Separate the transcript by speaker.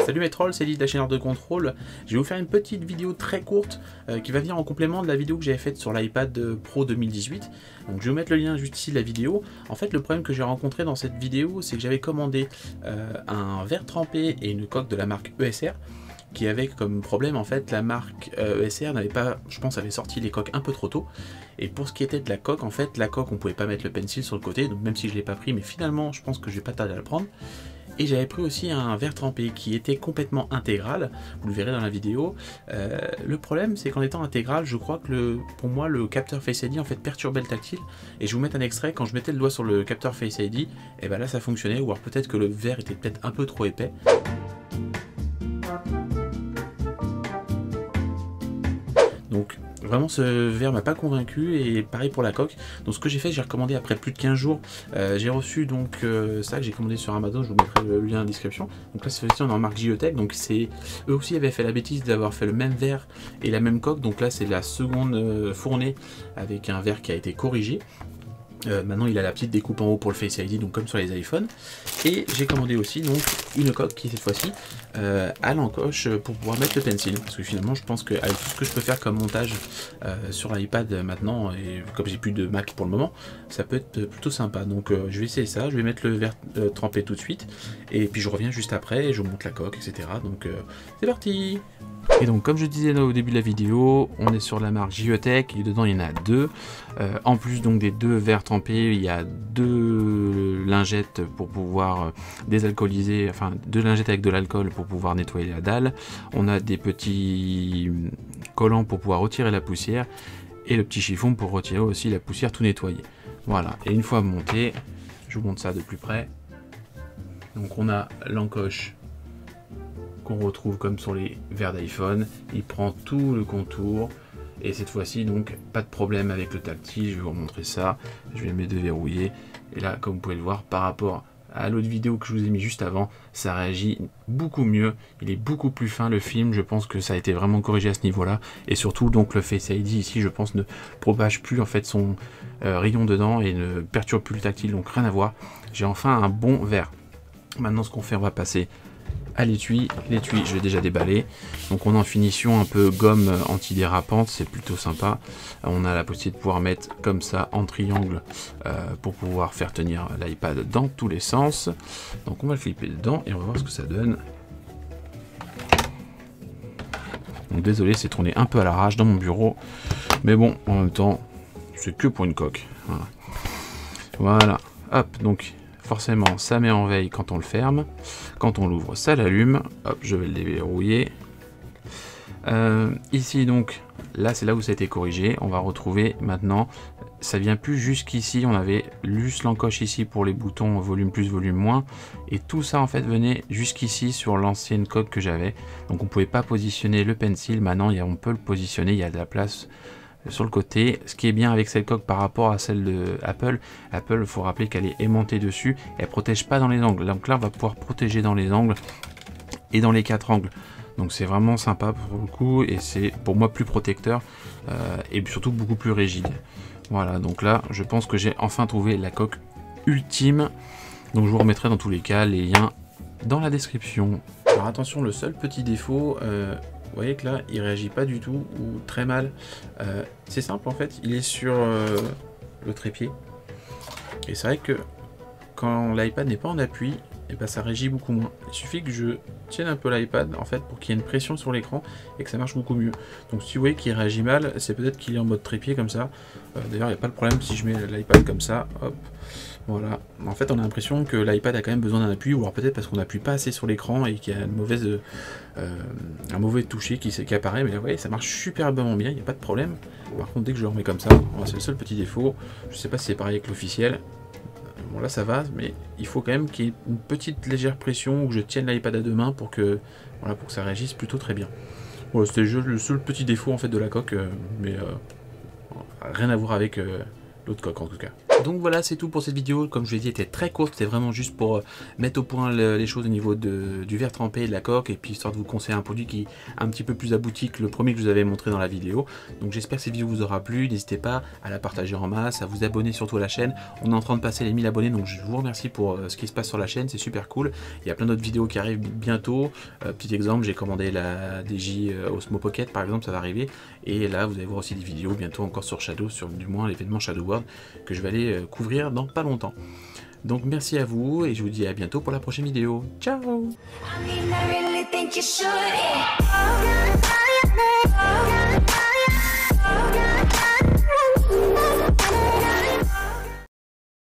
Speaker 1: Salut mes trolls, c'est Lise de la chaîne Art de Contrôle. Je vais vous faire une petite vidéo très courte qui va venir en complément de la vidéo que j'avais faite sur l'iPad Pro 2018. Donc je vais vous mettre le lien juste ici de la vidéo. En fait, le problème que j'ai rencontré dans cette vidéo, c'est que j'avais commandé un verre trempé et une coque de la marque ESR qui avait comme problème, en fait, la marque ESR n'avait pas, je pense, avait sorti les coques un peu trop tôt. Et pour ce qui était de la coque, en fait, la coque, on pouvait pas mettre le pencil sur le côté, donc même si je l'ai pas pris, mais finalement, je pense que je vais pas tarder à le prendre. Et j'avais pris aussi un verre trempé qui était complètement intégral, vous le verrez dans la vidéo. Le problème, c'est qu'en étant intégral, je crois que pour moi le capteur Face ID en fait perturbait le tactile. Et je vous mets un extrait, quand je mettais le doigt sur le capteur Face ID, et ben là ça fonctionnait, ou alors peut-être que le verre était peut-être un peu trop épais. Donc vraiment ce verre m'a pas convaincu, et pareil pour la coque. Donc ce que j'ai fait, j'ai recommandé après plus de 15 jours. J'ai reçu donc ça que j'ai commandé sur Amazon, je vous mettrai le lien en description. Donc là cette fois-ci on est en marque JioTech, donc c'est eux aussi avaient fait la bêtise d'avoir fait le même verre et la même coque. Donc là c'est la seconde fournée avec un verre qui a été corrigé. Maintenant il a la petite découpe en haut pour le Face ID, donc comme sur les iPhones. Et j'ai commandé aussi donc une coque qui cette fois-ci à l'encoche pour pouvoir mettre le pencil, parce que finalement je pense qu'avec tout ce que je peux faire comme montage sur l'iPad maintenant, et comme j'ai plus de Mac pour le moment, ça peut être plutôt sympa. Donc je vais essayer ça, je vais mettre le verre trempé tout de suite, et puis je reviens juste après et je vous montre la coque, etc. Donc c'est parti. Et donc comme je disais là au début de la vidéo, on est sur la marque JioTech, et dedans il y en a deux. En plus donc des deux verres trempés, il y a deux lingettes pour pouvoir désalcooliser, enfin deux lingettes avec de l'alcool pour pouvoir nettoyer la dalle. On a des petits collants pour pouvoir retirer la poussière, et le petit chiffon pour retirer aussi la poussière, tout nettoyer. Voilà, et une fois monté, je vous montre ça de plus près. Donc on a l'encoche qu'on retrouve comme sur les verres d'iPhone, il prend tout le contour, et cette fois-ci donc pas de problème avec le tactile. Je vais vous montrer ça, je vais le mettre déverrouillé, et là comme vous pouvez le voir par rapport à l'autre vidéo que je vous ai mis juste avant, ça réagit beaucoup mieux, il est beaucoup plus fin le film. Je pense que ça a été vraiment corrigé à ce niveau là, et surtout donc le Face ID ici je pense ne propage plus en fait son rayon dedans et ne perturbe plus le tactile, donc rien à voir. J'ai enfin un bon verre. Maintenant ce qu'on fait, on va passer à l'étui. L'étui je l'ai déjà déballé, donc on est en finition un peu gomme antidérapante, c'est plutôt sympa. On a la possibilité de pouvoir mettre comme ça en triangle pour pouvoir faire tenir l'iPad dans tous les sens. Donc on va le flipper dedans et on va voir ce que ça donne. Donc désolé, c'est tourné un peu à l'arrache dans mon bureau, mais bon en même temps c'est que pour une coque. Voilà, hop, donc forcément ça met en veille quand on le ferme, quand on l'ouvre ça l'allume. Hop, je vais le déverrouiller. Ici donc, là c'est là où ça a été corrigé, on va retrouver maintenant, ça vient plus jusqu'ici, on avait juste l'encoche ici pour les boutons volume plus, volume moins, et tout ça en fait venait jusqu'ici sur l'ancienne coque que j'avais, donc on pouvait pas positionner le pencil. Maintenant on peut le positionner, il y a de la place sur le côté. Ce qui est bien avec cette coque par rapport à celle de Apple, il faut rappeler qu'elle est aimantée dessus, elle protège pas dans les angles, donc là on va pouvoir protéger dans les angles et dans les quatre angles, donc c'est vraiment sympa pour le coup, et c'est pour moi plus protecteur et surtout beaucoup plus rigide. Voilà, donc là je pense que j'ai enfin trouvé la coque ultime, donc je vous remettrai dans tous les cas les liens dans la description. Alors attention, le seul petit défaut, vous voyez que là il réagit pas du tout, ou très mal. C'est simple en fait, il est sur le trépied, et c'est vrai que quand l'iPad n'est pas en appui, et ben ça réagit beaucoup moins. Il suffit que je tienne un peu l'iPad en fait pour qu'il y ait une pression sur l'écran et que ça marche beaucoup mieux. Donc si vous voyez qu'il réagit mal, c'est peut-être qu'il est en mode trépied comme ça. D'ailleurs il n'y a pas de problème si je mets l'iPad comme ça, hop, voilà. En fait on a l'impression que l'iPad a quand même besoin d'un appui, ou alors peut-être parce qu'on n'appuie pas assez sur l'écran et qu'il y a un mauvais toucher qui apparaît, mais là vous voyez ça marche superbement bien, il n'y a pas de problème. Par contre dès que je le remets comme ça, c'est le seul petit défaut. Je sais pas si c'est pareil avec l'officiel. Bon là ça va, mais il faut quand même qu'il y ait une petite légère pression, ou que je tienne l'iPad à deux mains pour que, voilà, pour que ça réagisse plutôt très bien. Voilà, c'était le seul petit défaut en fait de la coque, mais rien à voir avec l'autre coque en tout cas. Donc voilà, c'est tout pour cette vidéo. Comme je l'ai dit, elle était très courte, c'était vraiment juste pour mettre au point les choses au niveau du verre trempé et de la coque, et puis histoire de vous conseiller un produit qui est un petit peu plus abouti que le premier que je vous avais montré dans la vidéo. Donc j'espère que cette vidéo vous aura plu, n'hésitez pas à la partager en masse, à vous abonner surtout à la chaîne. On est en train de passer les 1000 abonnés, donc je vous remercie pour ce qui se passe sur la chaîne, c'est super cool. Il y a plein d'autres vidéos qui arrivent bientôt. Petit exemple, j'ai commandé la DJ Osmo Pocket par exemple, ça va arriver. Et là, vous allez voir aussi des vidéos bientôt encore sur Shadow, sur du moins l'événement Shadow World, que je vais aller couvrir dans pas longtemps. Donc merci à vous et je vous dis à bientôt pour la prochaine vidéo. Ciao!